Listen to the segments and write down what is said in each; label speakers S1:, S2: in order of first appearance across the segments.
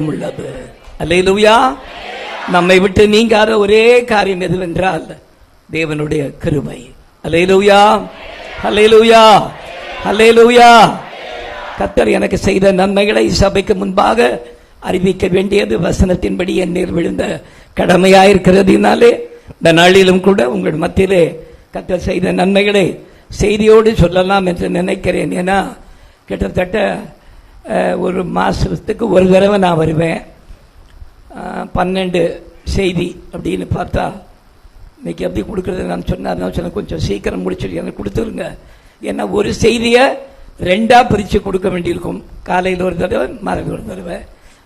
S1: உள்ளது. அல்லேலூயா. நம்மை விட்டு நீங்காத ஒரே காரியம் எதுவென்றால் தேவனுடைய கிருபை. அல்லேலூயா, அல்லேலூயா, அல்லேலூயா. கர்த்தர் எனக்கு செய்த நன்மைகளை சபைக்கு முன்பாக அறிவிக்க வேண்டியது வசனத்தின்படி என் நீர் விழுந்த கடமையாயிருக்கிறதுனாலே இந்த நாளிலும் கூட உங்கள் மத்தியிலே கர்த்தர் செய்த நன்மைகளை செய்தியோடு சொல்லலாம் என்று நினைக்கிறேன். ஏன்னா கிட்டத்தட்ட ஒரு மாதத்துக்கு ஒரு தடவை நான் வருவேன். 12 செய்தி அப்படின்னு பார்த்தா இன்னைக்கு எப்படி கொடுக்குறது நான் சொன்னேன், கொஞ்சம் சீக்கிரம் முடிச்சுட்டு எனக்கு கொடுத்துருங்க. ஏன்னா ஒரு செய்தியை 2ஆக பிரித்து கொடுக்க வேண்டியிருக்கும். காலையில் ஒரு தடவை, மாலையில் ஒரு தடவை.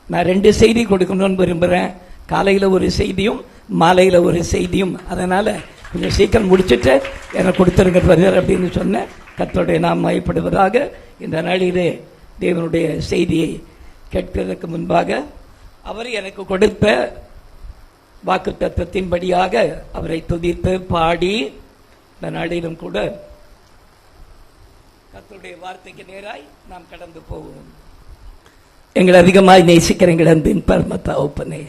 S1: நான் 2 செய்தி கொடுக்கணும்னு விரும்புகிறேன். காலையில் ஒரு செய்தியும் மாலையில் ஒரு செய்தியும். அதனால் கொஞ்சம் சீக்கிரம் முடிச்சுட்டு எனக்கு கொடுத்துருங்க பிரதர் அப்படின்னு சொன்னேன். கர்த்தருடைய நாம் மகிமைப்படுவதாக. இந்த நாளிலே தேவனுடைய செய்தியை கேட்கிறதுக்கு முன்பாக அவர் எனக்கு கொடுத்த வாக்குத்தத்தத்தின்படியாக அவரை துதித்து பாடி இந்த நாளிலும் கூட கர்த்தருடைய வார்த்தைக்கு நேராய் நாம் கடந்து போவோம். எங்களை அதிகமாய் நேசிக்கிற எங்கள் அன்பின் பரம தகப்பனே,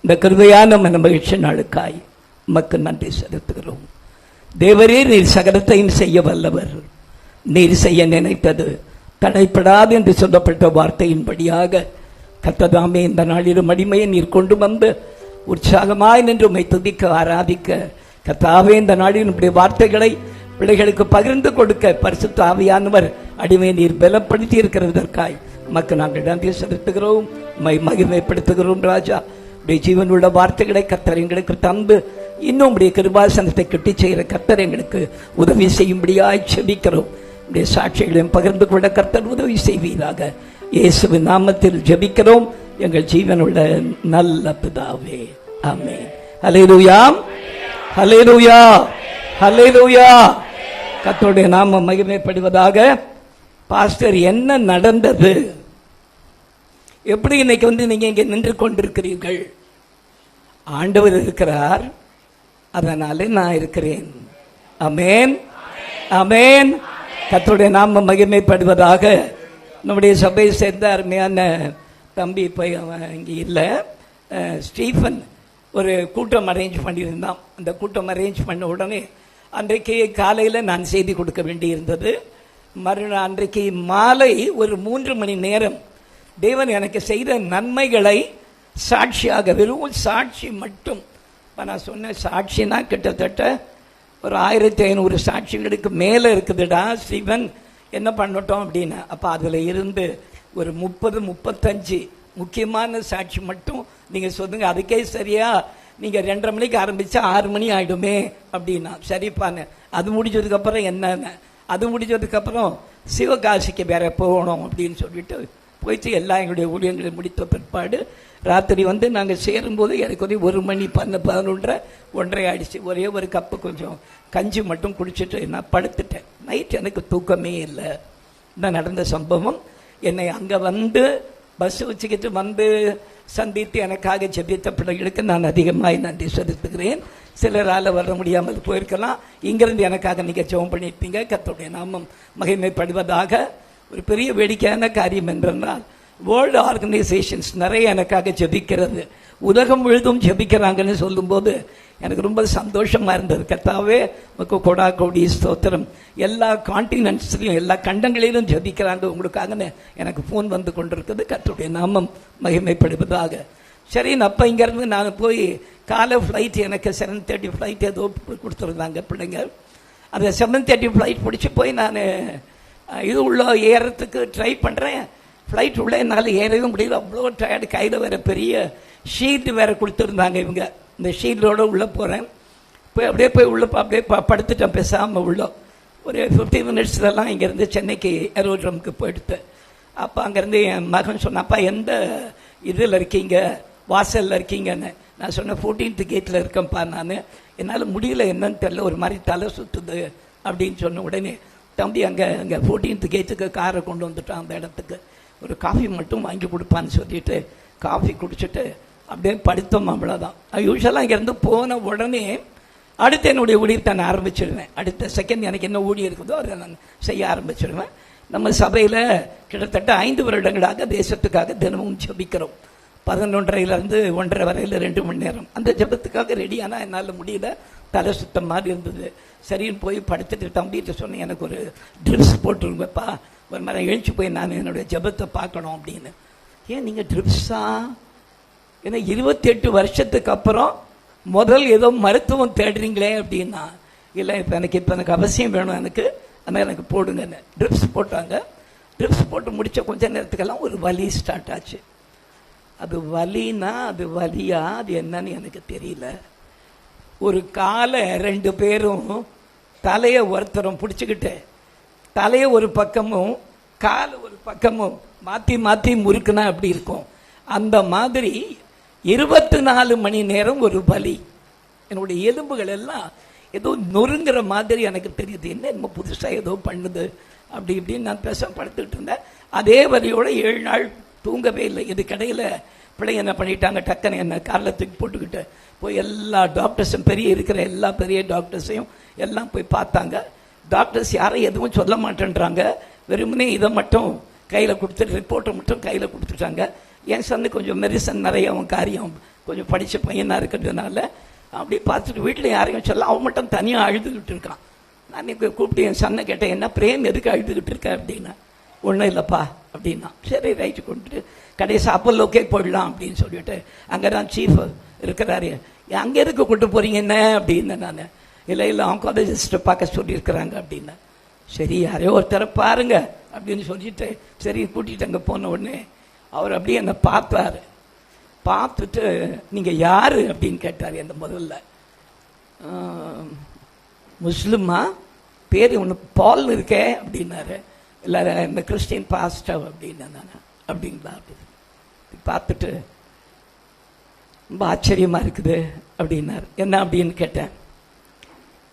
S1: இந்த கிருபையான மன மகிழ்ச்சி நாளுக்காய் உமக்கு நன்றி செலுத்துகிறோம். தேவரே, நீர் சகலத்தையும் செய்ய வல்லவர். நீர் செய்ய நினைத்தது தடைப்படாது என்று சொல்லப்பட்ட வார்த்தையின்படியாக கர்த்ததாமே இந்த நாளிலும் அடிமையை நீர் கொண்டு வந்து உற்சாகமாய் நின்று உம்மை துதிக்க ஆராதிக்க கர்த்தாவே இந்த நாளில் நம்முடைய வார்த்தைகளை பிள்ளைகளுக்கு பகிர்ந்து கொடுக்க பரிசுத்த ஆவியானவர் அடிமையை நீர் பலப்படுத்தி இருக்கிறதற்காய் உமக்கு நாங்கள் நன்றி செலுத்துகிறோம், உம்மை மகிமைப்படுத்துகிறோம். ராஜா, உடைய ஜீவனுள்ள வார்த்தைகளை கர்த்தர் எங்களுக்கு தந்து இன்னும் உடைய கிருபாசனத்தை கட்டி செய்கிற கர்த்தர் எங்களுக்கு உதவி செய்யும்படியாய் செபிக்கிறோம். உடைய சாட்சிகளையும் பகிர்ந்து கொள்ள கர்த்தர் உதவி செய்வீராக. இயேசுவின் நாமத்தில் ஜெபிக்கிறோம் எங்கள் ஜீவனுள்ள நல்ல பிதாவே, ஆமென். ஹல்லேலூயா, ஹல்லேலூயா, ஹல்லேலூயா. கர்த்தருடைய நாமம் மகிமைப்படுவதாக. பாஸ்டர், என்ன நடந்தது? எப்படி இன்னைக்கு நீங்க இங்கே நின்று கொண்டிருக்கிறீர்கள்? ஆண்டவர் இருக்கிறார், அதனாலே நான் இருக்கிறேன். ஆமென், ஆமென். கர்த்தருடைய நாமம் மகிமைப்படுவதாக. நம்முடைய சபையை சேர்ந்த அருமையான தம்பி, இப்போ அவன் இங்கே இல்லை, ஸ்டீஃபன் ஒரு கூட்டம் அரேஞ்ச் பண்ணியிருந்தான். அந்த கூட்டம் அரேஞ்ச் பண்ண உடனே அன்றைக்கு காலையில் நான் செய்தி கொடுக்க வேண்டியிருந்தது. அன்றைக்கு மாலை ஒரு 3 மணி நேரம் தேவன் எனக்கு செய்த நன்மைகளை சாட்சியாக, வெறும் சாட்சி மட்டும். இப்போ நான் சொன்ன சாட்சினா கிட்டத்தட்ட ஒரு 1500 சாட்சிகளுக்கு மேலே இருக்குதுடா ஸ்டீவன், என்ன பண்ணட்டும் அப்படின்னு. அப்போ அதில் இருந்து ஒரு 30-35 முக்கியமான சாட்சி மட்டும் நீங்கள் சொல்லுங்க. அதுக்கே சரியா, நீங்கள் 2:30 மணிக்கு ஆரம்பித்தா 6 மணி ஆகிடுமே அப்படின்னா சரிப்பான்னு. அது முடிஞ்சதுக்கப்புறம் என்னென்ன, அது முடிஞ்சதுக்கப்புறம் சிவகாசிக்கு வேற போகணும் அப்படின்னு சொல்லிட்டு போயிட்டு எல்லா எங்களுடைய ஊழியங்களை முடித்த பிற்பாடு ராத்திரி நாங்கள் சேரும்போது எனக்கு 1 மணி 11:30 ஆயிடுச்சு. ஒரே ஒரு கப்பு கொஞ்சம் கஞ்சி மட்டும் குடிச்சிட்டு நான் படுத்துட்டேன். நைட் எனக்கு தூக்கமே இல்லை. இந்த நடந்த சம்பவம். என்னை அங்கே பஸ் வச்சுக்கிட்டு சந்தித்து எனக்காக ஜெபித்த பிள்ளைகளுக்கு நான் அதிகமாக நன்றி செலுத்துகிறேன். சிலரால் வர முடியாமல் போயிருக்கலாம். இங்கிருந்து எனக்காக நீங்கள் ஜெபம் பண்ணியிருப்பீங்க. கர்த்தருடைய நாமம் மகிமைப்படுவதாக. ஒரு பெரிய வேடிக்கையான காரியம் என்றால், வேர்ல்டு ஆர்கனைசேஷன்ஸ் நிறைய எனக்காக ஜெபிக்கிறது, உலகம் முழுதும் ஜெபிக்கிறாங்கன்னு சொல்லும்போது எனக்கு ரொம்ப சந்தோஷமாக இருந்தது. கர்த்தாவே உமக்கு கொடா கோடி ஸ்தோத்திரம். எல்லா கான்டினென்ட்ஸ்லையும், எல்லா கண்டங்களிலும் ஜெபிக்கிறாங்க உங்களுக்காகன்னு எனக்கு ஃபோன் வந்து கொண்டிருக்குது. கர்த்தருடைய நாமம் மகிமைப்படுவதாக. சரி, அப்போ இங்கேருந்து நான் போய் காலை ஃப்ளைட், எனக்கு 7:30 ஃப்ளைட் ஏதோ கொடுத்துருந்தாங்க பிள்ளைங்க. அந்த 7:30 ஃப்ளைட் பிடிச்சி போய் நான் இது உள்ள ஏறத்துக்கு ட்ரை பண்ணுறேன். ஃப்ளைட் உள்ள என்னால் ஏறவே முடியல, அவ்வளோ டயர்டு. கையில் வேறு பெரிய ஷீட்டு வேறு கொடுத்துருந்தாங்க இவங்க. இந்த ஷீட்டோடு உள்ளே போகிறேன். போய் உள்ளே அப்படியே படுத்துட்டேன் பேசாமல் உள்ள. ஒரு 50 மினிட்ஸ்லாம் இங்கேருந்து சென்னைக்கு ஏரோட்ரமுக்கு போயிடுத்து. அப்போ அங்கேருந்து என் மகன் சொன்னப்பா, எந்த இதில் இருக்கீங்க, வாசலில் இருக்கீங்கன்னு. நான் சொன்னேன் 14th கேட்டில் இருக்கேன்ப்பா. நான் என்னால் முடியல, என்னன்னு தெரியல, ஒரு மாதிரி தலை சுற்றுது அப்படின்னு சொன்ன உடனே தம்பி அங்கே 14th கேட்டுக்கு காரை கொண்டு வந்துட்டான். அந்த இடத்துக்கு ஒரு காஃபி மட்டும் வாங்கி கொடுப்பான்னு சொல்லிட்டு காஃபி குடிச்சிட்டு அப்படியே படுத்தோம். அவ்வளோதான். யூஸ்வலாக இங்கேருந்து போன உடனே அடுத்து என்னுடைய ஊழியத்தை நான் ஆரம்பிச்சிடுவேன். அடுத்த செகண்ட் எனக்கு என்ன ஊழியம் இருக்குதோ அதை நான் செய்ய ஆரம்பிச்சிடுவேன். நம்ம சபையில் கிட்டத்தட்ட 5 வருடங்களாக தேசத்துக்காக தினமும் ஜெபிக்கிறோம். 11:30 1:30 வரையில் 2 மணி நேரம். அந்த ஜெபத்துக்காக ரெடியானா என்னால் முடியல, தலை சுத்தம் மாதிரி இருந்தது. சரின்னு போய் படுத்துட்டு தம்பிகிட்ட சொன்னேன், எனக்கு ஒரு ட்ரிப்ஸ் போட்டுருங்கப்பா, ஒரு மாதிரி எழுச்சி போய் நான் என்னுடைய ஜெபத்தை பார்க்கணும் அப்படின்னு. ஏன் நீங்கள் ட்ரிப்ஸா? ஏன்னா 28 வருஷத்துக்கு அப்புறம் முதல் ஏதோ மருத்துவம் தேடுறீங்களே அப்படின்னா, இல்லை இப்போ எனக்கு அவசியம் வேணும் எனக்கு, அதனால் எனக்கு போடுங்கன்னு ட்ரிப்ஸ் போட்டாங்க. ட்ரிப்ஸ் போட்டு முடித்த கொஞ்ச நேரத்துக்கெல்லாம் ஒரு வலி ஸ்டார்ட் ஆச்சு. அது வலினா அது வலியா அது என்னன்னு எனக்கு தெரியல. ஒரு காலை 2 பேரும் தலையை ஒருத்தரும் பிடிச்சிக்கிட்டு தலையை ஒரு பக்கமும் காலை ஒரு பக்கமும் மாற்றி மாற்றி முறுக்குனா அப்படி இருக்கும். அந்த மாதிரி 24 மணி நேரம் ஒரு வலி. என்னுடைய எலும்புகள் எல்லாம் ஏதோ நொறுங்குற மாதிரி எனக்கு தெரியுது. என்ன புதுசாக ஏதோ பண்ணுது அப்படி இப்படின்னு நான் படுத்துக்கிட்டு இருந்தேன். அதே வலியோட 7 நாள் தூங்கவே இல்லை. இதுக்கிடையில் பிள்ளைங்க என்ன பண்ணிட்டாங்க, டக்குன்னு என்ன காரில் தூக்கி போட்டுக்கிட்டு போய் எல்லா டாக்டர்ஸும் இருக்கிற எல்லா பெரிய டாக்டர்ஸையும் எல்லாம் போய் பார்த்தாங்க. டாக்டர்ஸ் யாரும் எதுவும் சொல்ல மாட்டேன்றாங்க. வெறுமனே இதை மட்டும் கையில் கொடுத்துட்டு ரிப்போர்ட்டை மட்டும் கையில் கொடுத்துட்டாங்க. என் சன்னு கொஞ்சம் மெடிசன் நிறைய அவன் காரியம் கொஞ்சம் படித்த பையனாக இருக்கிறதுனால அப்படி பார்த்துட்டு வீட்டில் யாரையும் சொல்ல, அவன் மட்டும் தனியாக அழுதுகிட்டு இருக்கான். நான் கூப்பிட்டு என் சன்னை கேட்டேன், என்ன பிரேம் எதுக்கு அழுதுகிட்டு இருக்க அப்படின்னா, ஒன்றும் இல்லைப்பா அப்படின்னா. சரி ரைட்டு கொண்டுட்டு கடைசி அப்பல்லோக்கே போயிடலாம் அப்படின்னு சொல்லிட்டு அங்கே தான் சீஃப் இருக்கிறாரு. அங்கே எதுக்கு கூட்டு போகிறீங்க என்ன அப்படின்னு. நான் இல்லை ஆங்காலஜிஸ்ட்டை பார்க்க சொல்லியிருக்கிறாங்க அப்படின்னு. சரி யாரையோ ஒருத்தரை பாருங்க அப்படின்னு சொல்லிட்டு சரி கூட்டிகிட்டு அங்கே போன உடனே அவர் அப்படியே என்னை பார்த்தாரு. பார்த்துட்டு நீங்கள் யார் அப்படின்னு கேட்டார். என்ன முதல்ல முஸ்லிமா, பேர் ஒன்று பால் இருக்கே அப்படின்னாரு. இல்லை இந்த கிறிஸ்டின் பாஸ்டர் அப்படின்னு. நான் அப்படிங்களா அப்படி பார்த்துட்டு ரொம்ப ஆச்சரியமா இருக்குது அப்படின்னாரு. என்ன அப்படின்னு கேட்டேன்.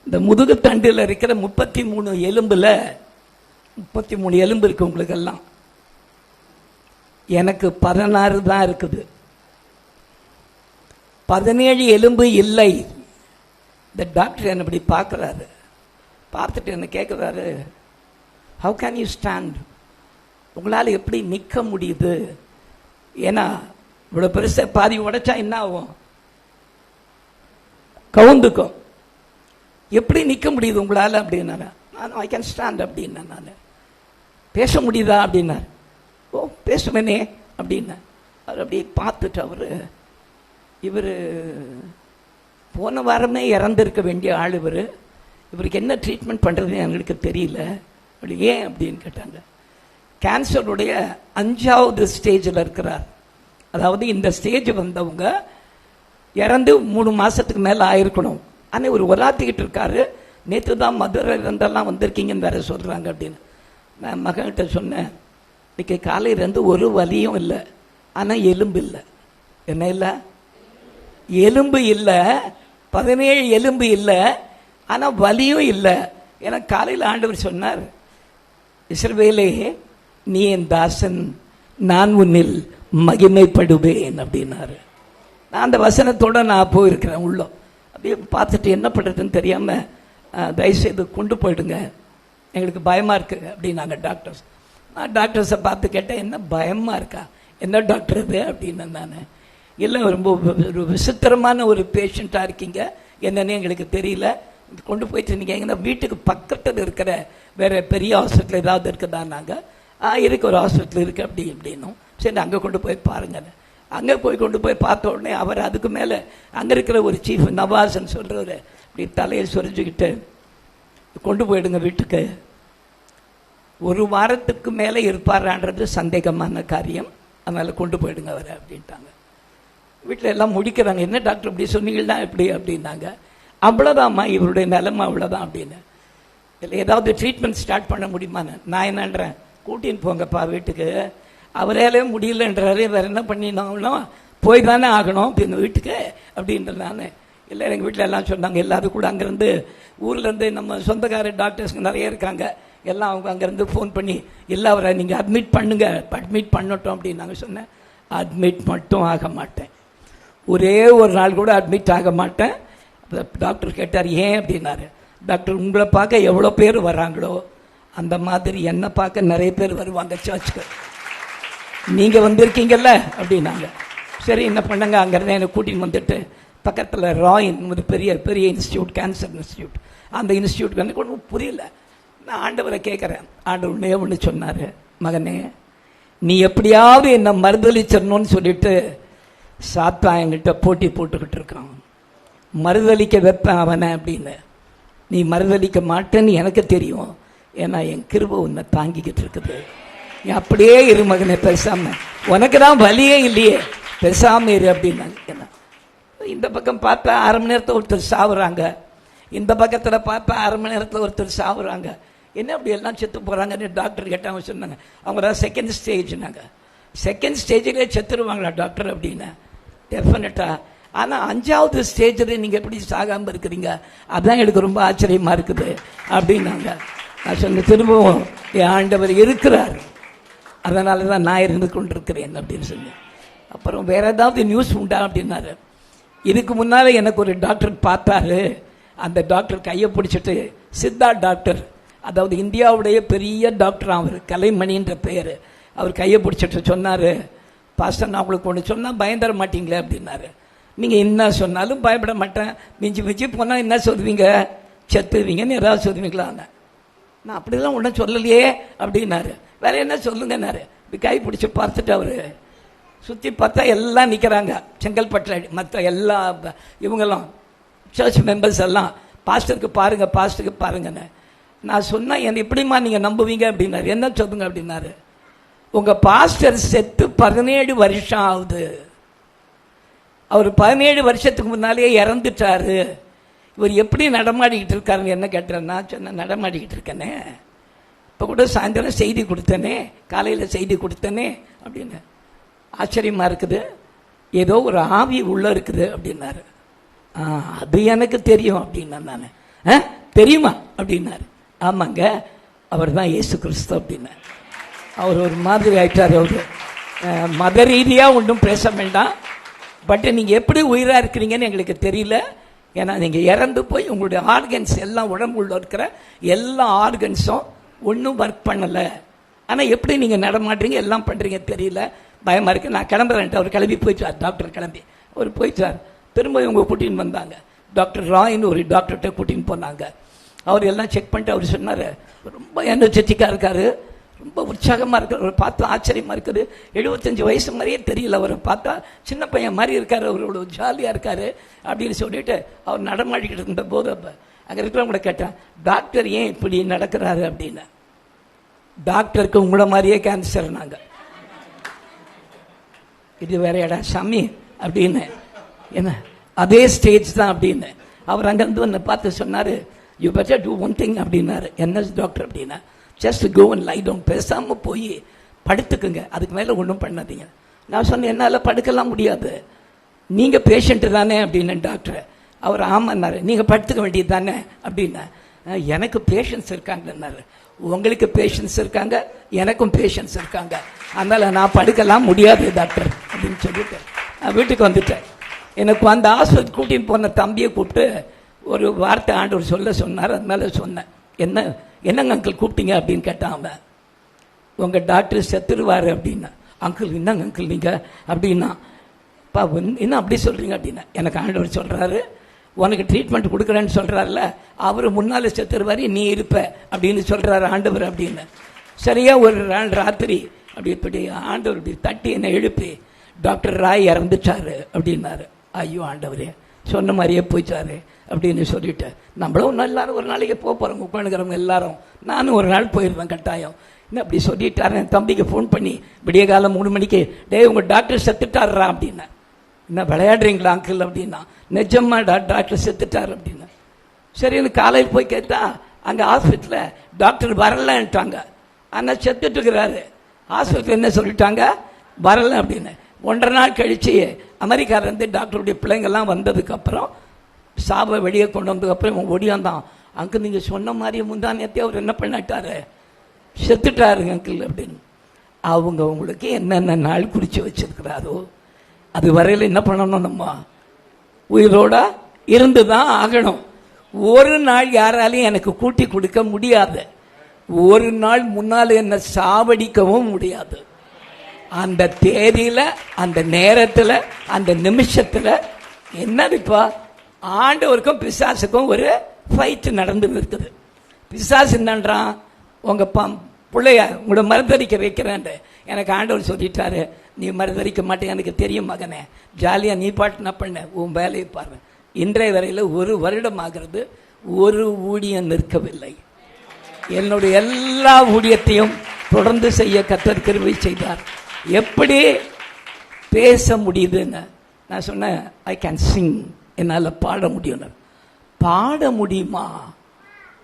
S1: இந்த முதுகு தண்டில் இருக்கிற 33 எலும்புல 33 எலும்பு இருக்கு உங்களுக்கு எல்லாம், எனக்கு 16 தான் இருக்குது. 17 எலும்பு இல்லை. இந்த டாக்டர் என்ன இப்படி பார்க்குறாரு. பார்த்துட்டு என்ன கேட்குறாரு, ஹவு கேன் யூ ஸ்டாண்ட், உங்களால் எப்படி நிற்க முடியுது? ஏன்னா இவ்வளோ பெருசா பாதி உடைச்சா என்ன ஆகும், கவுந்துக்கும். எப்படி நிற்க முடியுது உங்களால் அப்படின்னாரு. நான் ஐ கேன் ஸ்டாண்ட் அப்படின்னா. நான் பேச முடியுதா அப்படின்னாரு. ஓ பேசுவேனே அப்படின்னா. அவர் அப்படி பார்த்துட்டு இவர் போன வாரமே இறந்திருக்க வேண்டிய ஆள். இவருக்கு என்ன ட்ரீட்மெண்ட் பண்ணுறதுன்னு எங்களுக்கு தெரியல. அப்படி ஏன் அப்படின்னு கேட்டாங்க. கேன்சருடைய 5வது ஸ்டேஜில் இருக்கிறார். அதாவது இந்த ஸ்டேஜ் வந்தவங்க இறந்து 3 மாதத்துக்கு மேலே ஆயிருக்கணும். ஆனால் ஒரு ஒராத்திக்கிட்டு இருக்காரு. நேற்று தான் மதுரை இருந்தெல்லாம் வந்திருக்கீங்கன்னு வேற சொல்கிறாங்க அப்படின்னு. நான் மகன்கிட்ட சொன்னேன், இன்னைக்கு காலையிலேருந்து ஒரு வலியும் இல்லை, ஆனால் எலும்பு இல்லை. என்ன இல்லை? எலும்பு இல்லை. 17 எலும்பு இல்லை, ஆனால் வலியும் இல்லை. ஏன்னா காலையில் ஆண்டவர் சொன்னார், இஸ்ரவேலே நீ என் தாசன், நான் உன்னில் மகிமைப்படுவேன் அப்படின்னாரு. நான் அந்த வசனத்தோடு நான் போயிருக்கிறேன் உள்ள. அப்படியே பார்த்துட்டு என்ன பண்ணுறதுன்னு தெரியாமல், தயவுசெய்து கொண்டு போயிடுங்க, எங்களுக்கு பயமாக இருக்குது அப்படின்னாங்க டாக்டர்ஸ். நான் டாக்டர்ஸை பார்த்து கேட்டேன், என்ன பயமாக இருக்கா, என்ன டாக்டர் இது அப்படின்னு. நான் இல்லை ரொம்ப ஒரு விசித்திரமான ஒரு பேஷண்ட்டாக இருக்கீங்க, என்னன்னு எங்களுக்கு தெரியல, கொண்டு போயிட்டு நீங்கள் எங்கன்னா வீட்டுக்கு பக்கத்தில் இருக்கிற வேறு பெரிய ஹாஸ்பிட்டல் ஏதாவது இருக்குதா? நாங்கள் இருக்கு, ஒரு ஹாஸ்பிட்டல் இருக்குது அப்படி இப்படின்னும். சரி அங்கே கொண்டு போய் பாருங்கன்னு. அங்கே கொண்டு போய் பார்த்த உடனே அவர் அதுக்கு மேலே அங்கே இருக்கிற ஒரு சீஃப் நவாஸ்ன்னு சொல்கிறவர் இப்படி தலையை சொரிஞ்சுக்கிட்டு, கொண்டு போயிடுங்க வீட்டுக்கு, 1 வாரத்துக்கு மேலே இருப்பாரான்றது சந்தேகமான காரியம், அதனால் கொண்டு போயிடுங்க அவரை அப்படின்ட்டாங்க. வீட்டில் எல்லாம் முடிக்கிறாங்க. என்ன டாக்டர் இப்படி சொன்னீங்கன்னா எப்படி அப்படின்னாங்க. அவ்வளோதாம்மா இவருடைய நிலைமை அவ்வளோதான் அப்படின்னு. இல்லை ஏதாவது ட்ரீட்மெண்ட் ஸ்டார்ட் பண்ண முடியுமான்னு. நான் என்னன்றேன், கூட்டின்னு போங்கப்பா வீட்டுக்கு, அவராலே முடியலன்றாரு, வேற என்ன பண்ணினாலும் போய் தானே ஆகணும் அப்படின்னு வீட்டுக்கு அப்படின்ற. நான் இல்லை எங்கள் வீட்டில் எல்லாம் சொன்னாங்க, எல்லாரும் கூட அங்கேருந்து ஊர்லேருந்து நம்ம சொந்தக்கார டாக்டர்ஸ்க்கு நிறைய இருக்காங்க, எல்லாம் அவங்க அங்கேருந்து ஃபோன் பண்ணி இல்லை அவரை நீங்கள் அட்மிட் பண்ணுங்க, அட்மிட் பண்ணட்டும் அப்படின்னு நாங்கள் சொன்னேன். அட்மிட் மட்டும் ஆக மாட்டேன், ஒரே ஒரு நாள் கூட அட்மிட் ஆக மாட்டேன். டாக்டர் கேட்டார் ஏன் அப்படின்னாரு. டாக்டர் உங்களை பார்க்க எவ்வளோ பேர் வராங்களோ அந்த மாதிரி என்ன பார்க்க நிறைய பேர் வருவாங்க சர்ச்சுக்கு. நீங்க வந்திருக்கீங்கல்ல அப்படின்னாங்க. சரி என்ன பண்ணுங்க, அங்கிருந்து என்னை கூட்டின்னு வந்துட்டு பக்கத்தில் ராயின் ஒரு பெரிய பெரிய இன்ஸ்டியூட், கேன்சர் இன்ஸ்டியூட், அந்த இன்ஸ்டியூட்டுக்கு வந்து ஒன்றும் புரியல. நான் ஆண்டவரை கேட்குறேன். ஆண்டவர் ஒன்று சொன்னார், மகனே நீ எப்படியாவது என்னை மறுதளிச்சிடணும்னு சொல்லிட்டு சாத்தா என்கிட்ட போட்டி போட்டுக்கிட்டு இருக்கான். மறுதளிக்க வைப்பேன் அவனை அப்படின்னு. நீ மறுதளிக்க மாட்டேன்னு எனக்கு தெரியும், ஏன்னா என் கிருபை உன்னை தாங்கிக்கிட்டு இருக்குது. நீ அப்படியே இரு மகனே, பேசாம, உனக்கு தான் வலியே இல்லையே, பேசாம இரு அப்படின்னாங்க. இந்த பக்கம் பார்த்தா 1/2 மணி நேரத்தில் ஒருத்தர் சாவுறாங்க, இந்த பக்கத்தில் பார்த்தா 1/2 மணி நேரத்தில் ஒருத்தர் சாவுறாங்க. என்ன அப்படி எல்லாம் செத்து போகிறாங்கன்னு டாக்டர் கேட்டாங்க. சொன்னாங்க அவங்க தான் செகண்ட் ஸ்டேஜ்னாங்க. செகண்ட் ஸ்டேஜிலே செத்துருவாங்களா டாக்டர் அப்படின்னு? டெஃபினட்டா. ஆனால் 5வது ஸ்டேஜில் நீங்கள் எப்படி சாகாமல் இருக்கிறீங்க, அதுதான் எனக்கு ரொம்ப ஆச்சரியமாக இருக்குது அப்படின்னாங்க. நான் சொன்ன திரும்பவும் என் ஆண்டவர் இருக்கிறார், அதனால தான் நான் இருந்து கொண்டிருக்கிறேன் அப்படின்னு சொன்னேன். அப்புறம் வேற ஏதாவது நியூஸ் உண்டா அப்படின்னாரு. இதுக்கு முன்னால் எனக்கு ஒரு டாக்டர் பார்த்தாரு. அந்த டாக்டர் கையை பிடிச்சிட்டு, சித்தா டாக்டர், அதாவது இந்தியாவுடைய பெரிய டாக்டர், அவர் கலைமணின்ற பெயர், அவர் கையை பிடிச்சிட்டு சொன்னார், பாஸ்டர் நான் உங்களுக்கு ஒன்று சொன்னால் பயந்துட மாட்டீங்களே அப்படின்னாரு. நீங்கள் என்ன சொன்னாலும் பயப்பட மாட்டேன், மிஞ்சி மிஞ்சி போனால் என்ன சொல்லுவீங்க, செத்துவீங்கன்னு ஏதாவது சொல்லுவீங்களா? நான் அப்படிலாம் ஒன்றும் சொல்லலையே அப்படின்னாரு. வேற என்ன சொல்லுங்கன்னாரு. கை பிடிச்சி பார்த்துட்டு அவரு சுற்றி பார்த்தா எல்லாம் நிற்கிறாங்க செங்கல்பட்டில், மற்ற எல்லா இவங்களும் சர்ச் மெம்பர்ஸ் எல்லாம், பாஸ்டருக்கு பாருங்க பாஸ்டருக்கு பாருங்கன்னு. நான் சொன்னேன், என்ன எப்படிமா நீங்கள் நம்புவீங்க அப்படின்னாரு. என்ன சொல்லுங்க அப்படின்னாரு. உங்கள் பாஸ்டர் செத்து 17 வருஷம் ஆகுது, அவர் 17 வருஷத்துக்கு முன்னாலேயே இறந்துட்டாரு, இவர் எப்படி நடமாடிக்கிட்டு இருக்காருன்னு என்ன கேட்டேன். நான் சொன்னேன், நடமாடிக்கிட்டு இருக்கேனே, இப்போ கூட சாயந்தரம் செய்தி கொடுத்தேனே, காலையில் செய்தி கொடுத்தேனே அப்படின்னு. ஆச்சரியமா இருக்குது, ஏதோ ஒரு ஆவி உள்ள இருக்குது அப்படின்னாரு. அது எனக்கு தெரியும் அப்படின்னா. நான் தெரியுமா அப்படின்னாரு. ஆமாங்க, அவர் தான் இயேசு கிறிஸ்து அப்படின்னு. அவர் ஒரு மாதிரி ஆயிட்டார். அவரு மத ரீதியாக ஒன்றும் பேச வேண்டாம், பட் நீங்கள் எப்படி உயிராக இருக்கிறீங்கன்னு எங்களுக்கு தெரியல. ஏன்னா நீங்கள் இறந்து போய் உங்களுடைய ஆர்கன்ஸ் எல்லாம், உடம்புள்ள இருக்கிற எல்லா ஆர்கன்ஸும் ஒன்றும் ஒர்க் பண்ணலை. ஆனால் எப்படி நீங்கள் நடமாடுறீங்க எல்லாம் பண்ணுறீங்க தெரியல, பயமாக இருக்குது, நான் கிளம்புறேன்ட்டு அவர் கிளம்பி போயிட்டார். டாக்டர் கிளம்பி அவர் போயிட்டார். திரும்ப இவங்க கூட்டின்னு வந்தாங்க. டாக்டர் ராயின்னு ஒரு டாக்டர்கிட்ட கூட்டின்னு போனாங்க. அவர் எல்லாம் செக் பண்ணிட்டு அவர் சொன்னார், ரொம்ப எனர்ஜெட்டிக்காக இருக்காரு, ரொம்ப உற்சாகமாக இருக்கார், அவர் பார்த்தா ஆச்சரியமாக இருக்குது, 75 வயசு மாதிரியே தெரியல, அவரை பார்த்தா சின்ன பையன் மாதிரி இருக்காரு, அவரோட ஜாலியாக இருக்காரு அப்படின்னு சொல்லிட்டு அவர் நடமாடிக்கிட்டு இருந்த போது அப்போ அங்கே இருக்கிறவங்கள கேட்டேன், டாக்டர் ஏன் இப்படி நடக்கிறாரு அப்படின்னு. டாக்டருக்கு உங்கள மாதிரியே கேன்சர் நாங்க, இது வேற இடம் சாமி அப்படின்னு. என்ன அதே ஸ்டேஜ் தான் அப்படின்னு. அவர் அங்கேருந்து வந்து பார்த்து சொன்னார், you better do one thing அப்படின்னாரு. என்ன டாக்டர் அப்படின்னா, just go and lie down, பேசாமல் போய் படுத்துக்குங்க, அதுக்கு மேலே ஒன்றும் பண்ணாதீங்க. நான் சொன்னேன், என்னால் படுக்கலாம் முடியாது, நீங்கள் பேஷண்ட்டு தானே அப்படின்னு டாக்டர். அவர் ஆமான்னாரு. நீங்கள் படுத்துக்க வேண்டியது தானே அப்படின்னா. எனக்கு பேஷன்ஸ் இருக்காங்கன்னாரு. உங்களுக்கு பேஷன்ஸ் இருக்காங்க, எனக்கும் பேஷன்ஸ் இருக்காங்க, அதனால் நான் படுக்கலாம் முடியாது டாக்டர் அப்படின்னு சொல்லிட்டு நான் வீட்டுக்கு வந்துட்டேன். எனக்கு அந்த ஆஸ்பத்திரி கூட்டின்னு போன தம்பியை கூப்பிட்டு ஒரு வார்த்தை ஆண்டவர் சொன்னார். அதனால சொன்னேன், என்னங்க அங்கிள் கூப்பிட்டீங்க அப்படின்னு கேட்டான் அவன். உங்கள் டாக்டர் செத்துருவார் அப்படின்னா. அங்கிள் என்னங்க அங்கிள் நீங்கள் அப்படின்னா, அப்பா என்ன அப்படி சொல்கிறீங்க அப்படின்னா, எனக்கு ஆண்டவர் சொல்கிறாரு, உனக்கு ட்ரீட்மெண்ட் கொடுக்குறேன்னு சொல்கிறாருல, அவர் முன்னால் செத்துருவார், நீ இருப்ப அப்படின்னு சொல்கிறாரு ஆண்டவர் அப்படின்னு. சரியா ஒரு நாள் ராத்திரி அப்படி இப்படி ஆண்டவர் இப்படி தட்டி என்னை எழுப்பி, டாக்டர் ராய் இறந்துட்டாரு அப்படின்னாரு. ஐயோ ஆண்டவரே, சொன்ன மாதிரியே போயிட்டாரு அப்படின்னு சொல்லிட்டு, நம்மளும் எல்லாரும் ஒரு நாளைக்கு போகிறோம், உட்காந்துக்கிறவங்க எல்லாரும், நானும் ஒரு நாள் போயிடுவேன் கட்டாயம். என்ன அப்படி சொல்லிட்டாரு. என் தம்பிக்கு ஃபோன் பண்ணி விடிய காலம் 3 மணிக்கு, டே உங்கள் டாக்டர் செத்துட்டாரா அப்படின்னா. என்ன விளையாடுறீங்களா அங்கிள் அப்படின்னா. நிஜமா டாக்டர் செத்துட்டார் அப்படின்னா. சரின்னு காலையில் போய் கேட்டா அங்கே ஹாஸ்பிட்டலில் டாக்டர் வரலன்ட்டாங்க, ஆனால் செத்துட்டு இருக்கிறாரு. ஹாஸ்பிட்டல் என்ன சொல்லிட்டாங்க, வரல அப்படின்னு. 1.5 நாள் கழிச்சு அமெரிக்காவிலேருந்து டாக்டருடைய பிள்ளைங்கள்லாம் வந்ததுக்கப்புறம், சாவை வெளியே கொண்டு வந்ததுக்கப்புறம் இவன் ஒடியாந்தான். அங்கிள் நீங்கள் சொன்ன மாதிரி முந்தானத்தையும் அவர் என்ன பண்ணிட்டாரு, செத்துட்டாருங்க அங்கிள் அப்படின்னு. அவங்க உங்களுக்கு என்னென்ன நாள் குறித்து வச்சிருக்கிறாரோ அது வரையில் என்ன பண்ணணும், நம்ம உயிரோட இருந்து தான் ஆகணும். ஒரு நாள் யாராலையும் எனக்கு கூட்டி கொடுக்க முடியாது. ஒரு நாள் முன்னால் என்ன சாவடிக்கவும் முடியாது. அந்த தேதியில, அந்த நேரத்தில், அந்த நிமிஷத்தில் என்னதுப்பா, ஆண்டவருக்கும் பிசாசுக்கும் ஒரு ஃபைட் நடந்து இருக்குது. பிசாசு என்னன்றான், உங்க பிள்ளைய உங்களோட மருந்தடிக்க வைக்கிறேன். எனக்கு ஆண்டவர் சொல்லிட்டாரு, நீ மருந்தடிக்க மாட்டேன் எனக்கு தெரியும் மகனே, ஜாலியா நீ பாட்டு என்ன பண்ண, உன் வேலையை பாரு. இன்றைய வரையில் 1 வருடம் ஆகிறது, ஒரு ஊழியம் நிற்கவில்லை. என்னுடைய எல்லா ஊழியத்தையும் தொடர்ந்து செய்ய கர்த்தர் கிருபை செய்தார். எப்படி பேச முடியுதுன்னு நான் சொன்னேன், ஐ கேன் சிங், என்னால் பாட முடியும். பாட முடியுமா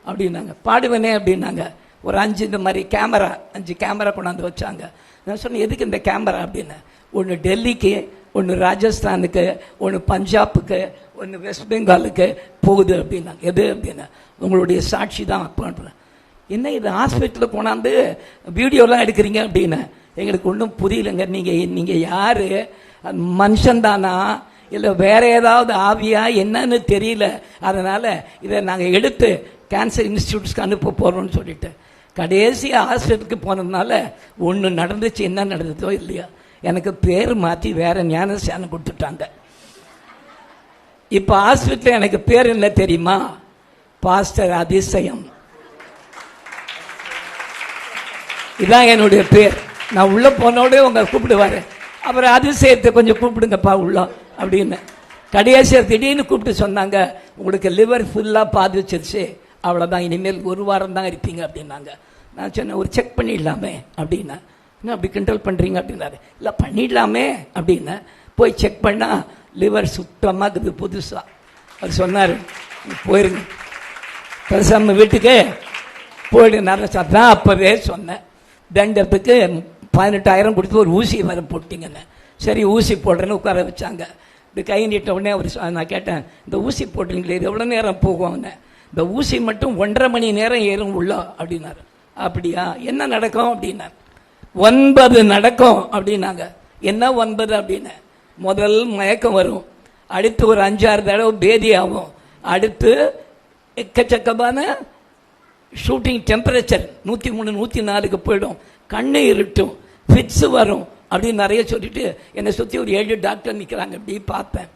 S1: அப்படின்னாங்க. பாடுவேனே அப்படின்னாங்க. ஒரு 5 இந்த மாதிரி கேமரா, 5 கேமரா கொண்டாந்து வச்சாங்க. நான் சொன்னேன், எதுக்கு இந்த கேமரா அப்படின்னு. ஒன்று டெல்லிக்கு, ஒன்று ராஜஸ்தானுக்கு, ஒன்று பஞ்சாபுக்கு, ஒன்று வெஸ்ட் பெங்காலுக்கு போகுது அப்படின்னாங்க. எது அப்படின்னா, உங்களுடைய சாட்சி தான் பண்ணுறேன். என்ன இது ஹாஸ்பிட்டலில் கொண்டாந்து வீடியோலாம் எடுக்கிறீங்க அப்படின்னு. எங்களுக்கு ஒன்றும் புரியலைங்க. நீங்கள் யார், மனுஷன்தானா இல்லை வேற ஏதாவது ஆவியா என்னன்னு தெரியல. அதனால் இதை நாங்கள் எடுத்து கேன்சர் இன்ஸ்டியூட்ஸ்க்கு அனுப்ப போகிறோம்னு சொல்லிட்டு கடைசியாக ஹாஸ்பிட்டலுக்கு போனதுனால ஒன்று நடந்துச்சு. என்ன நடந்ததோ இல்லையா, எனக்கு பேர் மாற்றி வேற ஞானஸ்தானம் கொடுத்துட்டாங்க. இப்போ ஹாஸ்பிட்டலில் எனக்கு பேர் என்ன தெரியுமா, பாஸ்டர் அதிசயம். இதான் என்னுடைய பேர். நான் உள்ள போனோட உங்க கூப்பிடுவாரு, அப்புறம் அதிசயத்தை கொஞ்சம் கூப்பிடுங்கப்பா உள்ள அப்படின்னு. கடைசியா திடீர்னு கூப்பிட்டு சொன்னாங்க, உங்களுக்கு லிவர் ஃபுல்லாக பாதிச்சிருச்சு, அவ்வளோதான், இனிமேல் 1 வாரம் தான் இருப்பீங்க அப்படின்னாங்க. நான் சொன்னேன், ஒரு செக் பண்ணிடலாமே அப்படின்னா. என்ன அப்படி கண்ட்ரோல் பண்ணுறீங்க அப்படின்னாரு. இல்லை பண்ணிடலாமே அப்படின்னா போய் செக் பண்ணால் லிவர் சுத்தமாக இருக்குது புதுசாக. அவர் சொன்னார், போயிருங்க பெருசாம வீட்டுக்கு போயிடு. நான் தான் அப்போவே சொன்னேன், தண்டத்துக்கு 18,000 கொடுத்து ஒரு ஊசி வர போட்டிங்கன்னு. சரி ஊசி போடுறேன்னு உட்கார வச்சாங்க. இந்த கை நீட்ட உடனே அவர், நான் கேட்டேன், இந்த ஊசி போடுறீங்களே இது எவ்வளோ நேரம் போகும் அவனை, இந்த ஊசி மட்டும் 1.5 மணி நேரம் ஏறும் உள்ள அப்படின்னாரு. அப்படியா, என்ன நடக்கும் அப்படின்னாரு. 9 நடக்கும் அப்படின்னாங்க. என்ன 9 அப்படின்னு, முதல் மயக்கம் வரும், அடுத்து ஒரு 5-6 தடவை பேதி ஆகும், அடுத்து எக்கச்சக்கமான ஷூட்டிங் டெம்பரேச்சர் 103 104க்கு போயிடும், கண்ணு இருட்டும், ஃபிட்ஸ் வரும் அப்படின்னு நிறைய சொல்லிட்டு என்னை சுற்றி ஒரு 7 டாக்டர் நிற்கிறாங்க. அப்படி பார்ப்பேன்,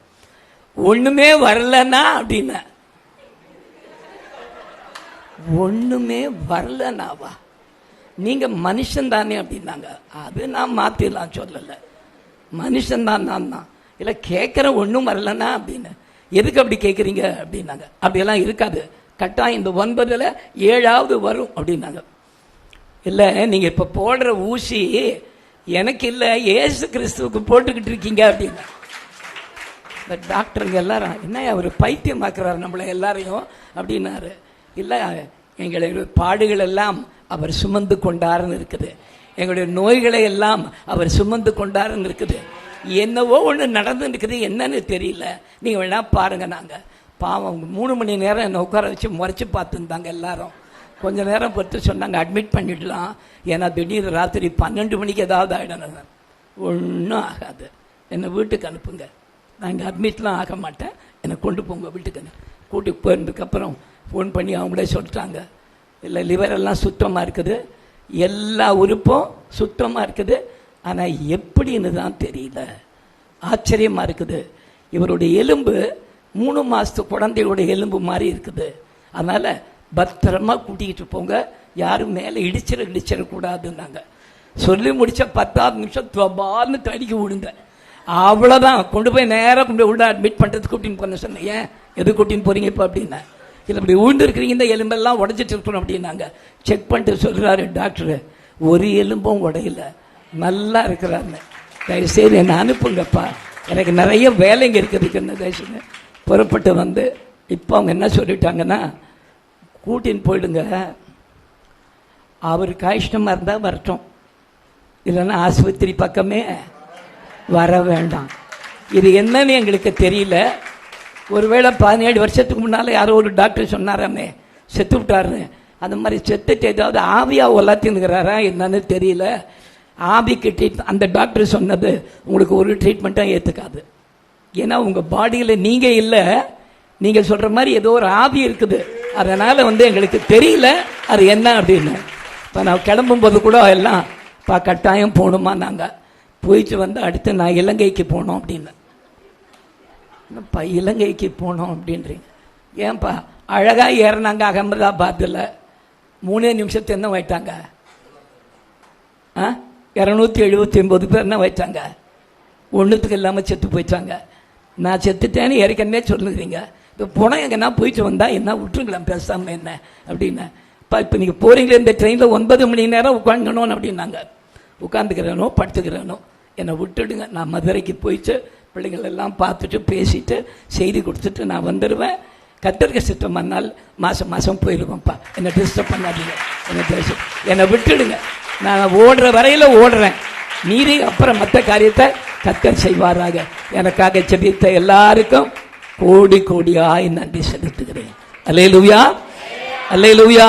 S1: ஒன்றுமே வரலன்னா அப்படின்னா, ஒன்றுமே வரலனாவா, நீங்கள் மனுஷன் தானே அப்படின்னாங்க. அது நான் மாற்றிடலாம் சொல்லலை, மனுஷன் தான் நான் தான். இல்லை கேட்குற ஒன்றும் வரலன்னா அப்படின்னு. எதுக்கு அப்படி கேட்குறீங்க அப்படின்னாங்க. அப்படியெல்லாம் இருக்காது, கட்டாயம் இந்த 9ல் 7ஆவது வரும் அப்படின்னாங்க. இல்லை நீங்கள் இப்போ போடுற ஊசி எனக்கு இல்லை, ஏசு கிறிஸ்துவுக்கு போட்டுக்கிட்டு இருக்கீங்க அப்படின்னா. இந்த டாக்டருங்க எல்லாரும், என்ன அவர் பைத்தியமாக்குறாரு நம்மளை எல்லாரையும் அப்படின்னாரு. இல்லை, எங்களுடைய பாடுகள் எல்லாம் அவர் சுமந்து கொண்டாருன்னு இருக்குது, எங்களுடைய நோய்களை எல்லாம் அவர் சுமந்து கொண்டாருன்னு இருக்குது. என்னவோ ஒன்று நடந்து இருக்குது, என்னன்னு தெரியல, நீங்கள் வேணா பாருங்க. நாங்கள் பாவம் 3 மணி நேரம் என்னை உட்கார வச்சு முறைச்சி பார்த்துருந்தாங்க எல்லாரும். கொஞ்ச நேரம் பொறுத்து சொன்னாங்க அட்மிட் பண்ணிடலாம், ஏன்னா திடீர்னு ராத்திரி 12 மணிக்கு ஏதாவது ஆகிடணும். ஒன்றும் ஆகாது, என்னை வீட்டுக்கு அனுப்புங்க, நான் இங்கே அட்மிட்லாம் ஆக மாட்டேன், என்னை கொண்டு போங்க வீட்டுக்கு. கூட்டிட்டு போயிருந்ததுக்கப்புறம் ஃபோன் பண்ணி அவங்களே சொல்லிட்டாங்க, இல்லை லிவரெல்லாம் சுத்தமாக இருக்குது, எல்லா உறுப்பும் சுத்தமாக இருக்குது, ஆனால் எப்படின்னு தான் தெரியல, ஆச்சரியமாக இருக்குது. இவருடைய எலும்பு 3 மாதத்து குழந்தையோட எலும்பு மாதிரி இருக்குது. அதனால் பத்திரமா கூட்டிகிட்டு போங்க, யாரும் மேலே இடிச்சிடக்கூடாதுன்னாங்க. சொல்லி முடிச்ச 10ஆவது நிமிஷம் தொபான்னு தடிக்க விடுங்க, அவ்வளோதான். கொண்டு போய் நேராக கொண்டு போய் உள்ள அட்மிட் பண்ணுறதுக்கு கூட்டின்னு போன சொன்னேன். ஏன் எது கூட்டின்னு போகிறீங்க இப்போ அப்படின்னா, இல்லை இப்படி விழுந்துருக்கிறீங்க, இந்த எலும்பெல்லாம் உடஞ்சிட்டு இருக்கணும் அப்படின்னாங்க. செக் பண்ணிட்டு சொல்கிறாரு டாக்டரு, ஒரு எலும்பும் உடையில, நல்லா இருக்கிறாருன்னு. தயவுசெய்து என்னை அனுப்புங்கப்பா, எனக்கு நிறைய வேலைங்க இருக்குதுக்குன்னு. தயவுசெய்து புறப்பட்டு வந்து இப்போ அவங்க என்ன சொல்லிட்டாங்கன்னா, கூட்டின்னு போயிடுங்க, அவர் கஷ்டமாக இருந்தால் வரட்டும், இல்லைன்னா ஆஸ்பத்திரி பக்கமே வர வேண்டாம். இது என்னன்னு எங்களுக்கு தெரியல. ஒருவேளை 17 வருஷத்துக்கு முன்னால் யாரோ ஒரு டாக்டர் சொன்னாராமே செத்து விட்டாருன்னு, அந்த மாதிரி செத்துட்டு ஏதாவது ஆவியாக ஒல்லாத்தின்னுக்கிறாரா என்னன்னு தெரியல. ஆவிக்கு ட்ரீட்மெண்ட் அந்த டாக்டர் சொன்னது உங்களுக்கு ஒரு ட்ரீட்மெண்ட்டாக ஏற்றுக்காது. ஏன்னா உங்கள் பாடியில் நீங்கள் இல்லை, நீங்கள் சொல்கிற மாதிரி ஏதோ ஒரு ஆவி இருக்குது, அதனால் எங்களுக்கு தெரியல அது என்ன அப்படின்னு. இப்போ நான் கிளம்பும்போது கூட எல்லாம் கட்டாயம் போகணுமா, நாங்கள் போயிட்டு வந்து அடுத்து நான் இலங்கைக்கு போனோம் அப்படின்னு. என்னப்பா இலங்கைக்கு போனோம் அப்படின்றீங்க? ஏன்பா அழகாக ஏறினாங்க அகமதாபாத்தில், 3 நிமிஷத்து என்ன வைட்டாங்க? 279 பேர் என்ன வைத்தாங்க? ஒன்றுத்துக்கு இல்லாமல் செத்து போயிட்டாங்க. நான் செத்துட்டேன்னு ஏற்கனவே சொல்லுறீங்க. இப்போ போனால் எங்கன்னா போயிட்டு வந்தால் என்ன விட்டுருங்களேன் பேசாமல் என்ன அப்படின்னு. இப்போ நீங்கள் போகிறீங்களே இந்த ட்ரெயினில் 9 மணி நேரம் உட்காந்துக்கணும் அப்படின்னாங்க. உட்காந்துக்கிறேனோ படுத்துக்கிறேனோ என்னை விட்டுடுங்க, நான் மதுரைக்கு போயிட்டு பிள்ளைங்களெல்லாம் பார்த்துட்டு பேசிட்டு செய்தி கொடுத்துட்டு நான் வந்துடுவேன். கத்தருக்கு சித்தம் பண்ணால் மாதம் மாதம் போயிடுவேன்ப்பா, என்னை டிஸ்டர்ப் பண்ணாதீங்க, என்னை விட்டுடுங்க. நான் ஓடுற வரையில் ஓடுறேன், மீறி அப்புறம் மற்ற காரியத்தை கத்தர் செய்வாராக. எனக்காக ஜெபித்த எல்லாருக்கும் கோடி கோடியாய் நன்றி செலுத்துகிறேன். அல்லேலூயா, அல்லேலூயா.